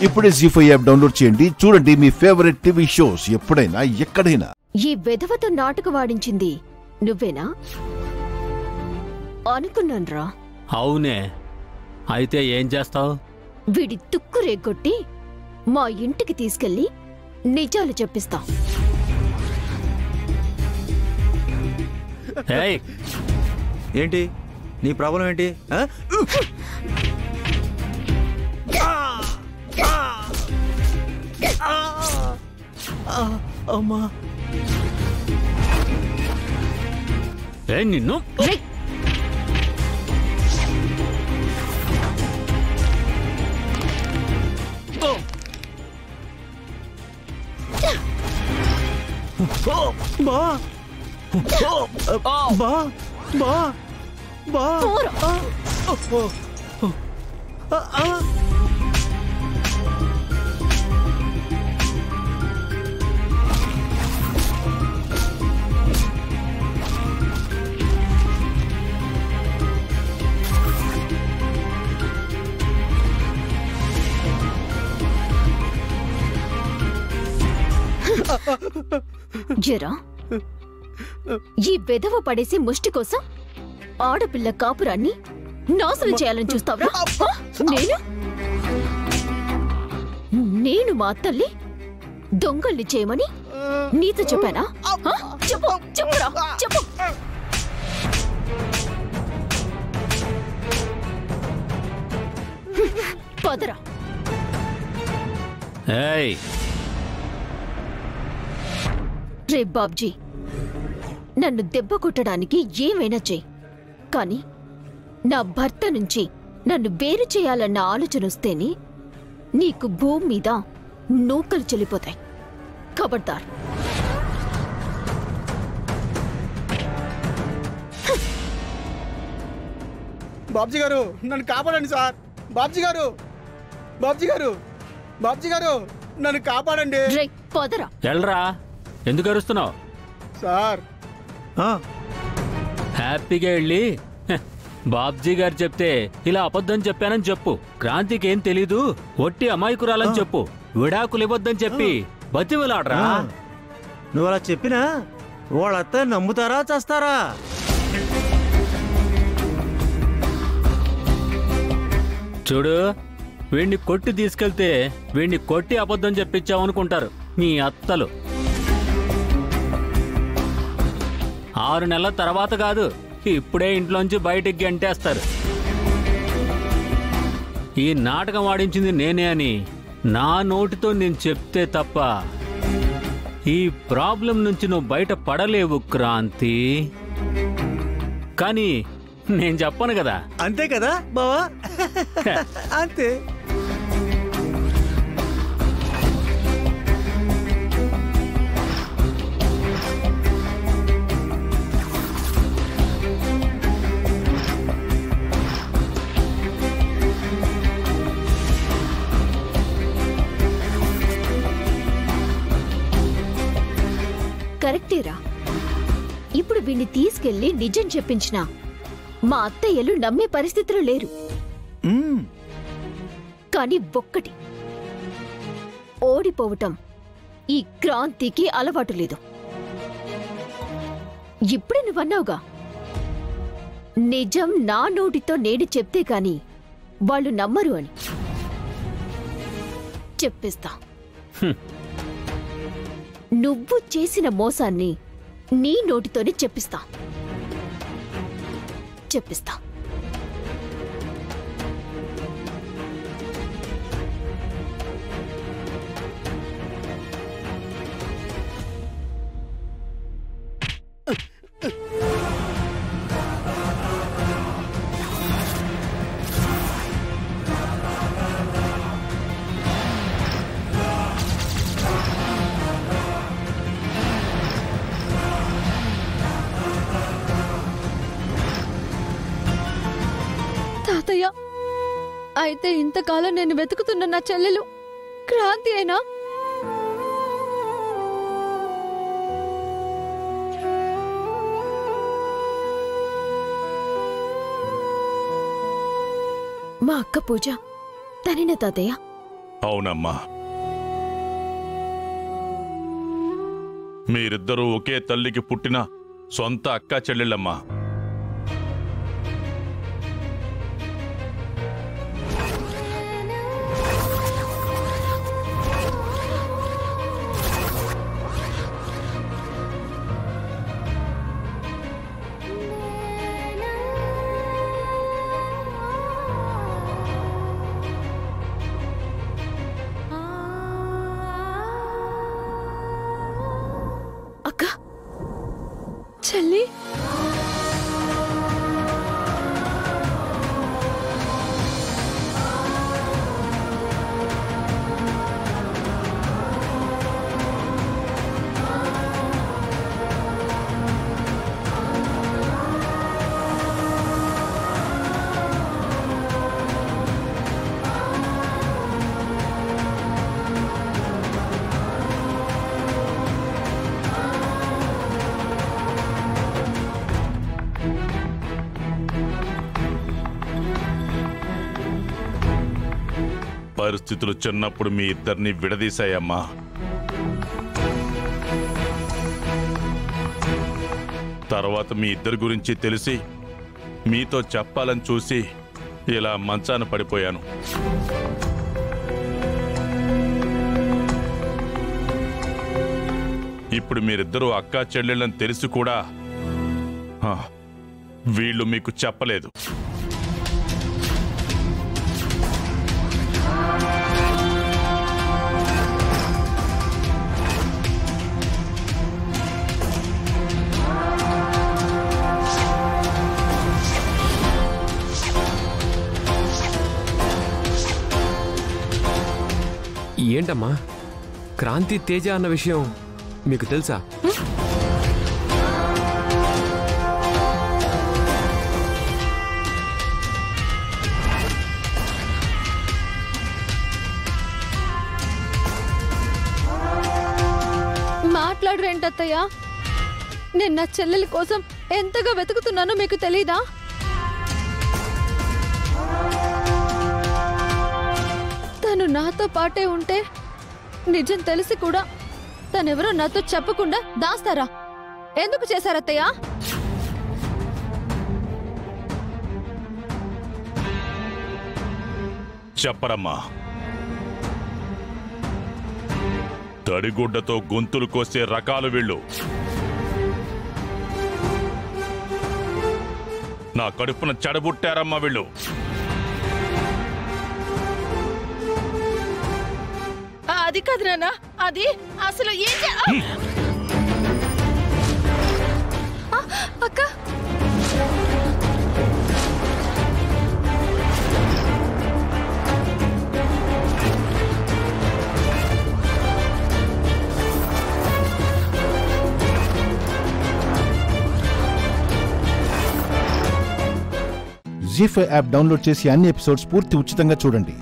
ఇప్పుడే జీ5 app download చేయండి. చూడండి మీ ఫేవరెట్ టీవీ షోస్ ఎప్పుడైనా ఎక్కడైనా. ఈ వెధవతో నాటకం ఆడించింది నువ్వేనా? అనుకున్నాన్రా. అవునే, అయితే ఏం చేస్తావు? వీడి తుక్కు రేగొట్టి మా ఇంటికి తీసుకెళ్లి నిజాలు చెప్పిస్తా. ఏంటి నీ ప్రాబ్లం ఏంటి? అమ్మా నిన్ను బా బా బా బా జరా ఈ వెధవ పడేసే ముష్టి కోసం ఆడపిల్ల కాపురాన్ని నాశనం చేయాలని చూస్తావురా? నేను మా అత్తల్ని దొంగల్ని చేయమని నీతో చెప్పానా? చెప్పు చెప్పురా చెప్పు. పదరా. రే బాబ్జీ, నన్ను దెబ్బ కొట్టడానికి ఏమైనా చెయ్యి, కానీ నా భర్త నుంచి నన్ను వేరు చేయాలన్న ఆలోచన వస్తేనే నీకు భూమి మీద నూకలు చెల్లిపోతాయి. ఖబర్దార్. బాబ్జీ గారు నన్ను కాపాడండి సార్. బాబ్జీ గారు, బాబ్జీ గారు, బాబ్జీ గారు నన్ను కాపాడండి. పదరా. ఎల్రా, ఎందుకు అరుస్తున్నావు? సార్ హ్యాపీగా వెళ్ళి బాబ్జీ గారు చెప్తే ఇలా అబద్ధం చెప్పానని చెప్పు. క్రాంతికి ఏం తెలీదు, ఒట్టి అమాయకురాలని చెప్పు. విడాకులు ఇవ్వద్దని చెప్పి బతిమలాడరా. నువ్వు అలా చెప్పినా వాళ్ళంతా నమ్ముతారా చేస్తారా? చూడు, వీణ్ణి కొట్టి తీసుకెళ్తే వీణ్ణి కొట్టి అబద్ధం చెప్పించావనుకుంటారు నీ అత్తలు. 6 నెలల తర్వాత కాదు, ఇప్పుడే ఇంట్లోంచి బయటికి గంటేస్తారు. ఈ నాటకం ఆడించింది నేనే అని నా నోటితో నేను చెప్తే తప్ప ఈ ప్రాబ్లం నుంచి నువ్వు బయట పడలేవు క్రాంతి. కానీ నేను చెప్పను కదా. అంతే కదా బావా? అంతే. కరెక్టేరా. ఇప్పుడు వీణ్ణి తీసుకెళ్లి నిజం చెప్పించినా మా అత్తయ్యలు నమ్మే పరిస్థితిలో లేరు. కానీ ఒక్కటి, ఓడిపోవటం ఈ క్రాంతికి అలవాటు లేదు. ఇప్పుడే నువ్వన్నావుగా, నిజం నా నోటితో నేను చెప్తే కాని వాళ్ళు నమ్మరు అని. చెప్పిస్తా. నువ్వు చేసిన మోసాన్ని నీ నోటితోనే చెప్పిస్తా. చెప్పిస్తా. తాతయ్య, అయితే ఇంతకాలం నేను వెతుకుతున్న నా చెల్లెలు క్రాంతి అయినా? మా అక్క పూజ తనేనా తాతయ్య? అవునమ్మా, మీరిద్దరూ ఒకే తల్లికి పుట్టిన సొంత అక్కా చెల్లెళ్ళమ్మా. అక్క, చెల్లి, పరిస్థితులు చిన్నప్పుడు మీ ఇద్దరిని విడదీశాయమ్మా. తర్వాత మీ ఇద్దరి గురించి తెలిసి మీతో చెప్పాలని చూసి ఇలా మంచాన పడిపోయాను. ఇప్పుడు మీరిద్దరూ అక్కా చెల్లెళ్ళని తెలిసి కూడా వీళ్ళు మీకు చెప్పలేదు. ఏంటమ్మా, క్రాంతి తేజ అన్న విషయం మీకు తెలుసా? మాట్లాడరేంటత్తయ్య? నేను నా చెల్లెలి కోసం ఎంతగా వెతుకుతున్నానో మీకు తెలీదా? తను నాతో పాటే ఉంటే నిజం తెలిసి కూడా తనెవరో నాతో చెప్పకుండా దాస్తారా? ఎందుకు చేశారత్తయ్య? చెప్పరమ్మా. తడిగుడ్డతో గొంతులు కోసే రకాలు వీళ్ళు. నా కడుపున చెడబుట్టారమ్మా వీళ్ళు. అది కాదు నాన్న, అది అసలు అక్క, జీ5 యాప్ డౌన్లోడ్ చేసి అన్ని ఎపిసోడ్స్ పూర్తి ఉచితంగా చూడండి.